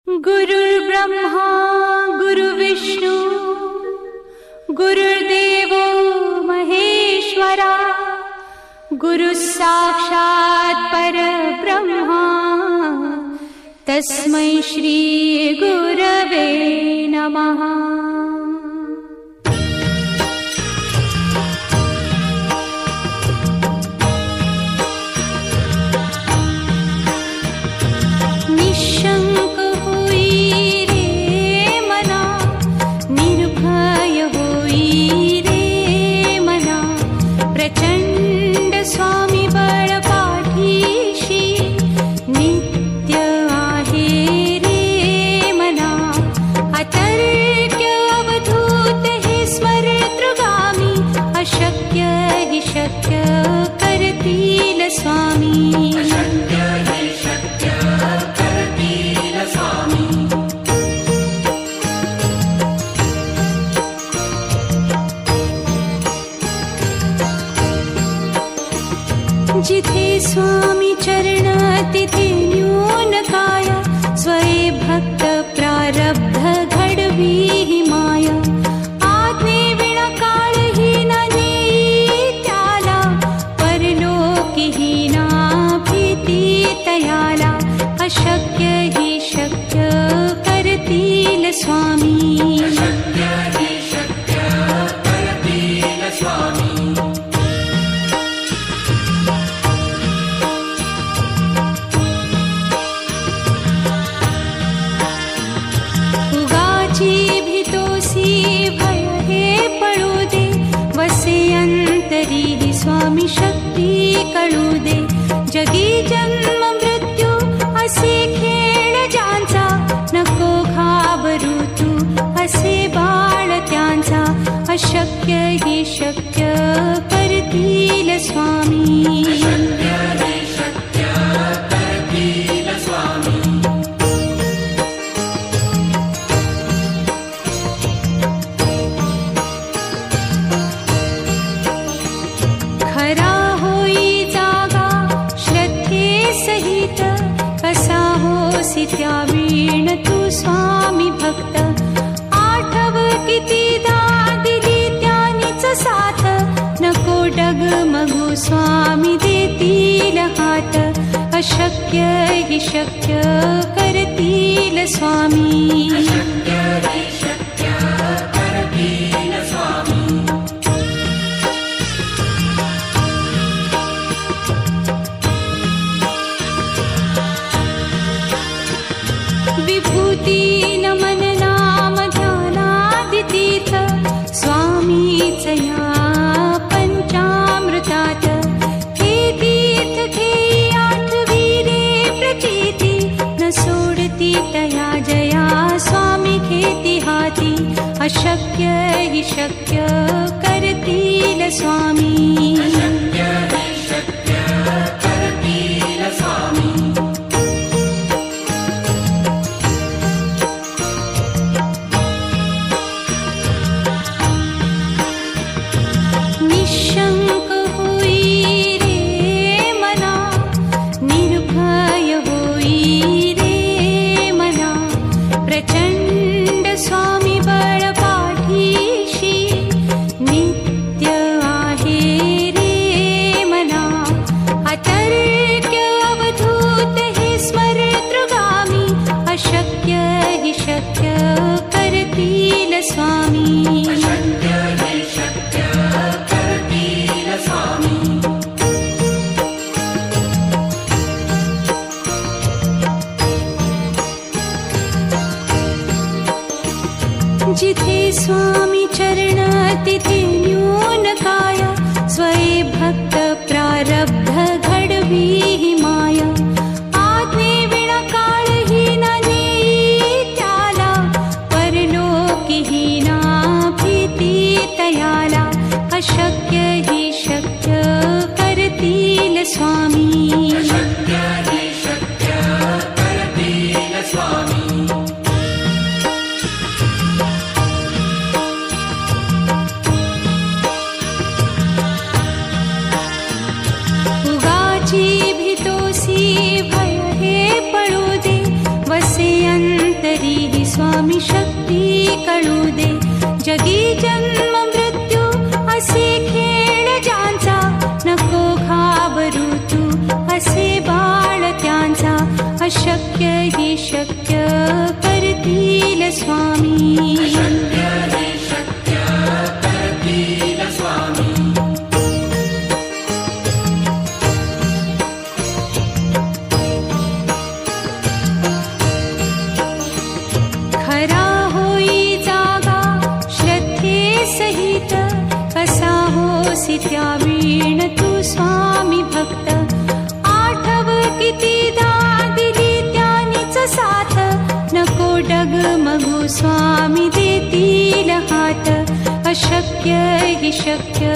गुरुर्ब्रह्मा गुरुविष्णू गुरुर्देवो महेश्वरा गुरुसाक्षात् परब्रह्मा तस्मै श्री गुरवे नमः। निशंक होई रे मना, निर्भय होई रे मना, प्रचंड स्वामी बळ पाठीशी नित्य आहे रे मना। अतर्क्य अवधूत हे स्मरतृगामी, अशक्य हि शक्य करतील स्वामी। जिथे स्वामी चरण तिथे न्यून काया, स्वये भक्त प्रारब्ध घडवी ही माया। आज्ञे विना काळही न नेई त्याला, परलोकी ही ना भीती तयाला। अशक्य ही शक्य करतील स्वामी। स्वामी शक्ती कळू दे, जगी जन्म मृत्यू असे खेळ ज्यांचा। नको घाबरू तू असे बाळ त्यांचा, अशक्य ही शक्य करतील स्वामी। खरा होई जागा श्रद्धे सहित, कसा होसी त्या वीण तू स्वामी भक्त। आठव कितीदा दिली त्यानीच साथ, नको डगमगू स्वामी देतील हात। अशक्य हि शक्य करतील स्वामी। विभूती नमन नाम ध्यानादितीर्थ, स्वामीच या पंचामृतात। हे तीर्थ घेई आठवी रे प्रचिती, न सोडती तया जया स्वामी घेती हाती। अशक्य हि शक्य करतील स्वामी। निशंक होई रे मना, निर्भय होई रे मना, प्रचंड स्वामी बळ पाठीशी नित्य आहे रे मना। अतर्क्य अवधूत हे स्मरतृगामी, अशक्य हि शक्य करतील स्वामी। जिथे स्वामी चरण तिथे न्यून काया, स्वये भक्त प्रारब्ध घडवी ही माया। आज्ञे विना काळही न नेई त्याला, परलोकी ही ना भीती तयाला। अशक्य ही शक्य करतील स्वामी। तरीही स्वामी शक्ती कळू दे. जगी जन्म मृत्यू असे खेळ ज्यांचा, नको घाबरू तू असे बाळ त्यांचा. अशक्य ही शक्य करतील स्वामी. खरा होई जागा श्रद्धे सहित, कसा होसी त्या वीण तू स्वामी भक्त. आठव कितीदा दिली त्यानीच साथ, नको डगमगू स्वामी देतील हात. अशक्य ही शक्य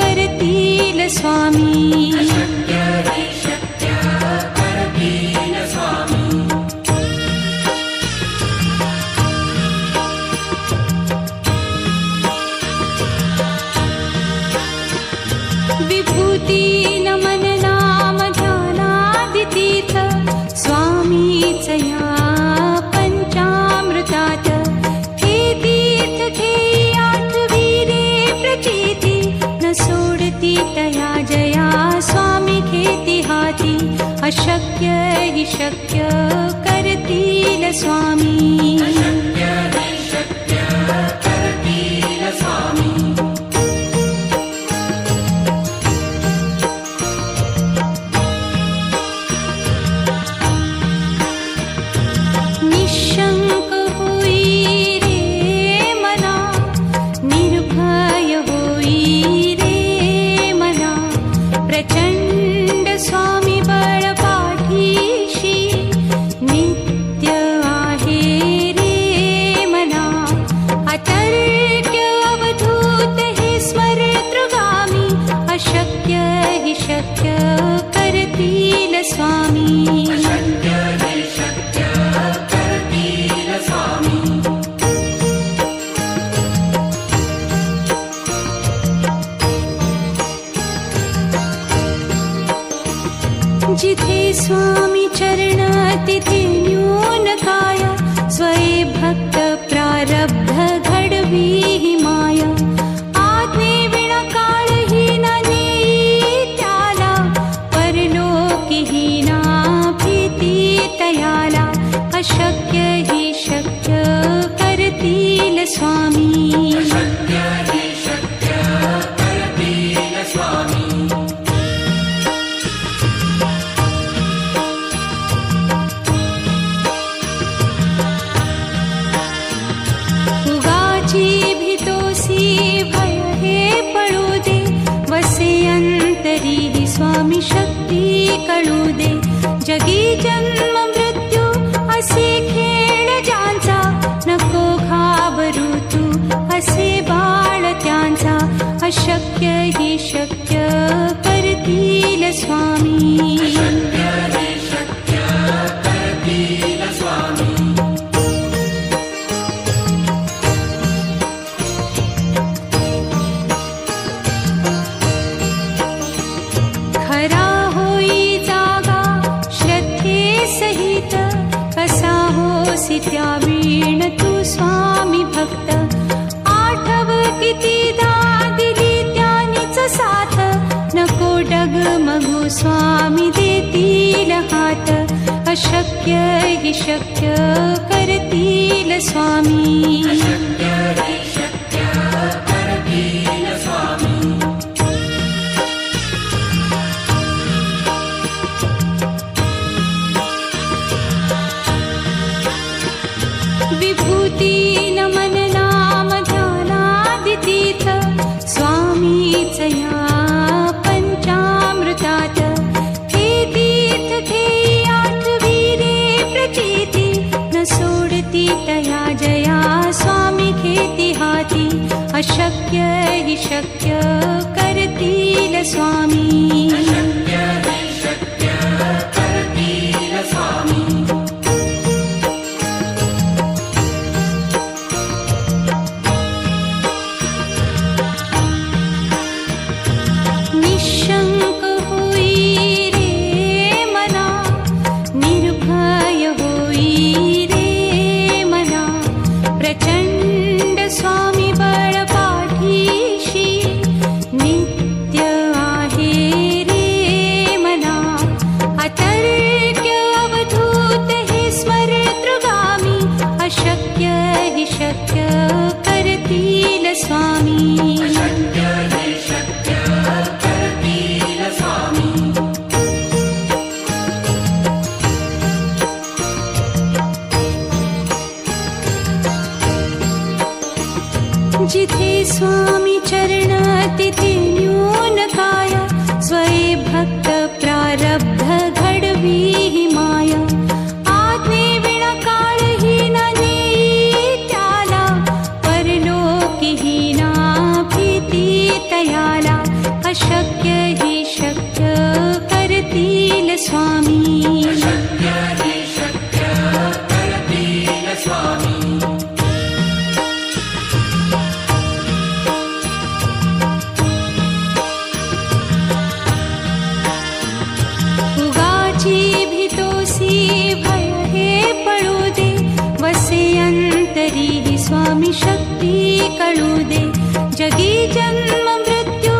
करतील स्वामी. विभूती नमन नाम ध्यानादितीर्थ, स्वामीच या पंचामृतात. हे तीर्थ घेई आठविरे प्रचिती, न सोडती तया जया स्वामी घेती हाती. अशक्य ही शक्य करतील स्वामी. निशंक होई रे मना, निर्भय होई रे मना. प्रचंड स्वामी बळ पाठीशी, नित्य आहे रे मना. अतर्क्य अवधूत हे स्मरतृगामी, अशक्य हि शक्य करतील स्वामी. जिथे स्वामी चरण तिथे न्यून काया, स्वये भक्त प्रारब्ध घडवी ही माया. आज्ञे विना काळही न नेई त्याला, परलोकीही ना भीती तयाला. अशक्य ही शक्य करतील स्वामी. भीतोसी भय हे पळू दे, वसे अंतरी ही स्वामी शक्ती कळू दे. जगी जन्म मृत्यू असे खेळ ज्यांचा, नको घाबरू तू असे बाळ त्यांचा. अशक्य ही शक्य करतील स्वामी. खरा होई जागा श्रद्धे सहित, कसा होसी त्या वीण तू स्वामी भक्त. आठव कितीदा दिली त्यानीच साथ, नको डगमगू स्वामी देतील हात. अशक्य हि शक्य करतील स्वामी. विभूती नमन नाम ध्यानादितीर्थ, स्वामीच या पंचामृतात. हे तीर्थ घेई आठविरे प्रचिती, न सोडती तया जया स्वामी घे जिथे स्वामी चरण तिथे न्यून काय स्वये भक्त प्रारब्ध घडवी ही माया आज्ञे विना काळही न नेई त्याला परलोकीही ना भीती तयाला अशक्य ही शक्य करतील स्वामी स्वामी शक्ती कळू दे जगी जन्म मृत्यू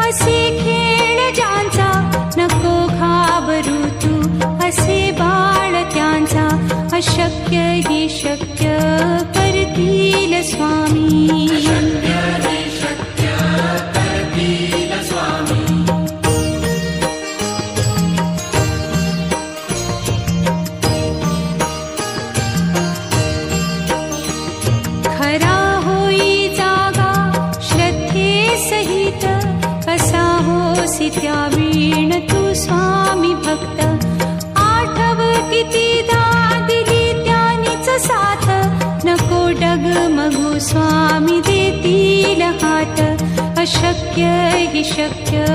असे खेळ ज्यांचा नको घाबरू तू असे बाळ त्यांचा अशक्य ही शक्य करतील स्वामी त्या वीण तू स्वामी भक्त आठव कितीदा दिली त्यानीच साथ नको डगमगू स्वामी देतील हात अशक्य ही शक्य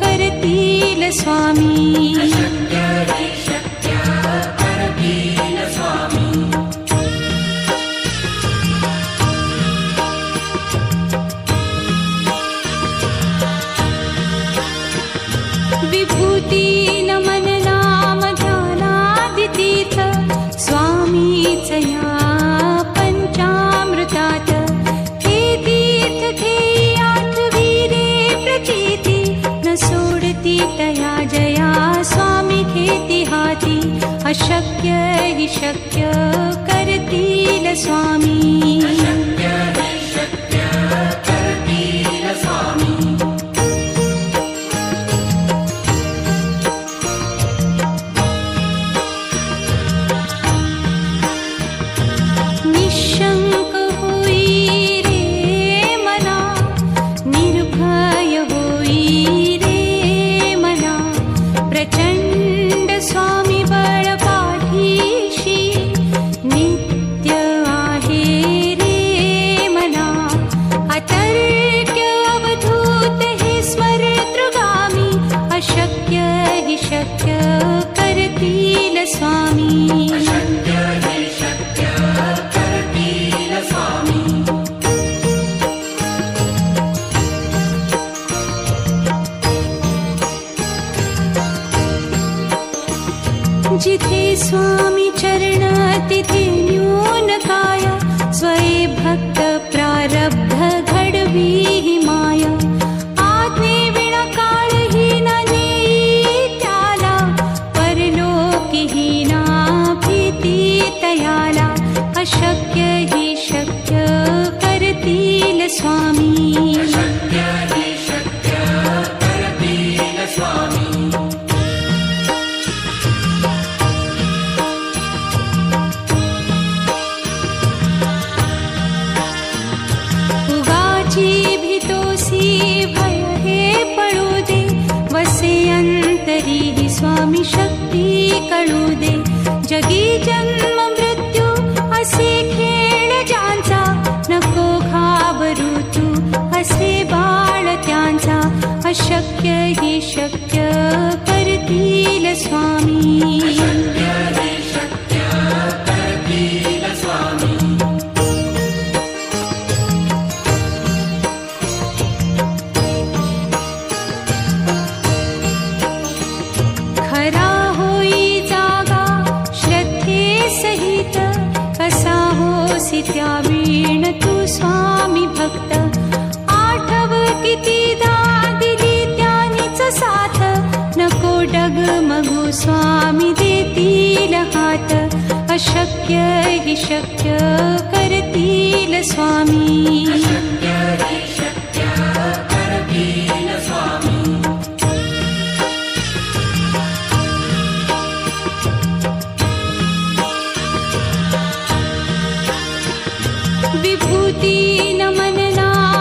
करतील स्वामी विभूती नमन नाम ध्यानादितीर्थ स्वामीच या पंचामृतात हे तीर्थ घेई आठवी रे प्रचिती न सोडती तया जया स्वामी घेती हाती अशक्य ही शक्य करतील स्वामी जिथे स्वामी चरण तिथे न्यून काय स्वये भक्त प्रारब्ध घडवी ही माया आज्ञे विना काळही न नेई त्याला परलोकीही ना भीती तयाला अशक्य ही शक्य करतील स्वामी स्वामी शक्ती कळू दे जगी जन्म मृत्यू असे खेळ ज्यांचा नको घाबरू तू असे बाळ त्यांचा अशक्य ही शक्य करतील स्वामी त्या वीण तू स्वामी भक्त आठव कितीदा दिली त्यानीच साथ नको डगमगू स्वामी देतील हात अशक्य ही शक्य करतील स्वामी विभूती नमन नाम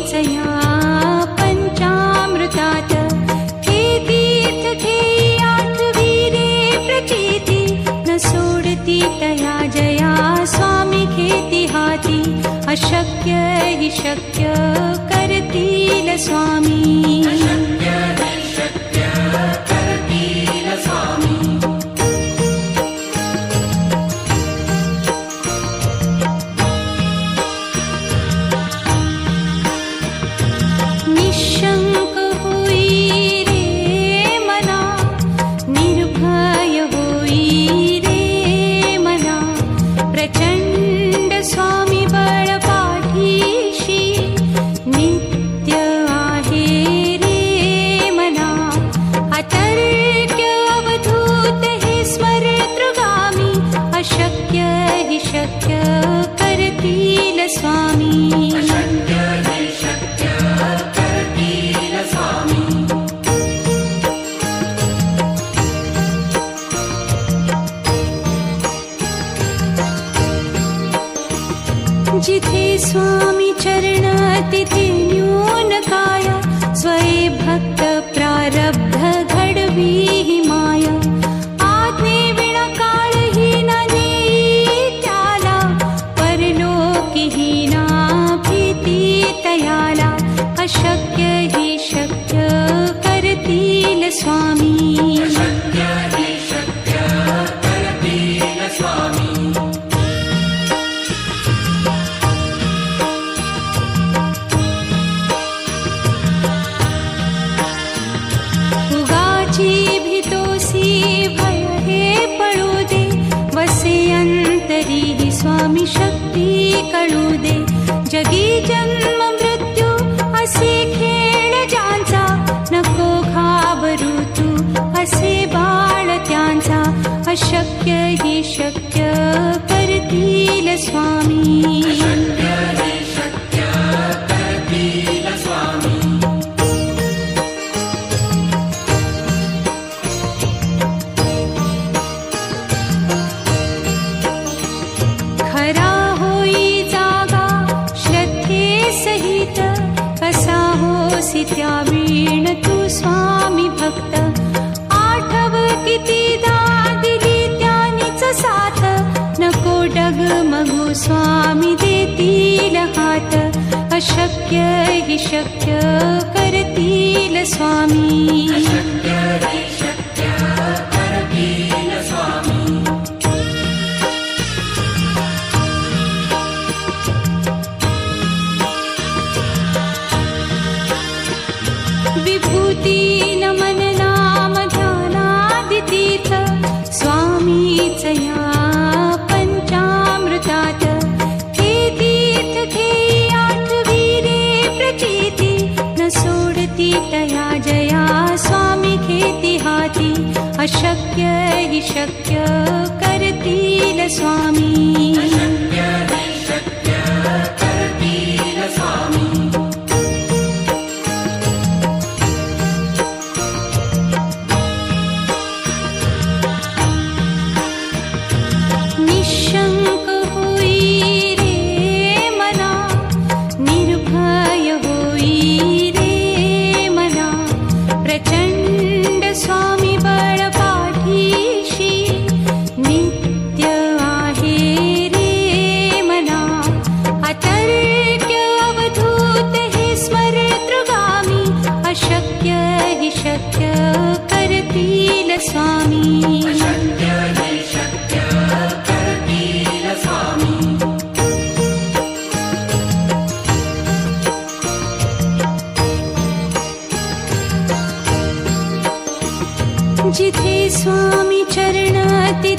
स्वामीचया पंचामृतात हे तीर्थ घेई आठविरे प्रचिती न सोडती तया जया स्वामी घेती हाती अशक्य हि शक्य करतील स्वामी निशंक होई रे मना निर्भय होई रे मना प्रचंड स्वामी बळ पाठीशी नित्य आहे रे मना अतर्क्य अवधूत हे स्मरतृगामी अशक्य हि शक्य करतील स्वामी जिथे स्वामी चरण तिथे न्यून काय स्वये भक्त प्रारब्ध घडवी हि माया आज्ञे विना काळही न नेई त्याला परलोकी ही ना भीती तयाला अशक्य हि शक्य करतील स्वामी भय हे पळू दे वसे अंतरी ही स्वामी शक्ती कळू दे जगी जन्म मृत्यू असे खेळ ज्यांचा नको घाबरू तू असे बाळ त्यांचा अशक्य ही शक्य करतील स्वामी खरा होई जागा श्रद्धे सहित कसा होसी त्या वीण तू स्वामी भक्त आठव कितीदा दिली त्यानीच साथ नको डगमगू स्वामी देतील हात अशक्य हि शक्य करतील स्वामी विभूती नमन नाम ध्यानादितीर्थ स्वामीचया पंचामृतात हे तीर्थ घेई आठविरे प्रचिती न सोडती तया जया स्वामी घेती हाती अशक्य हि शक्य करतील स्वामी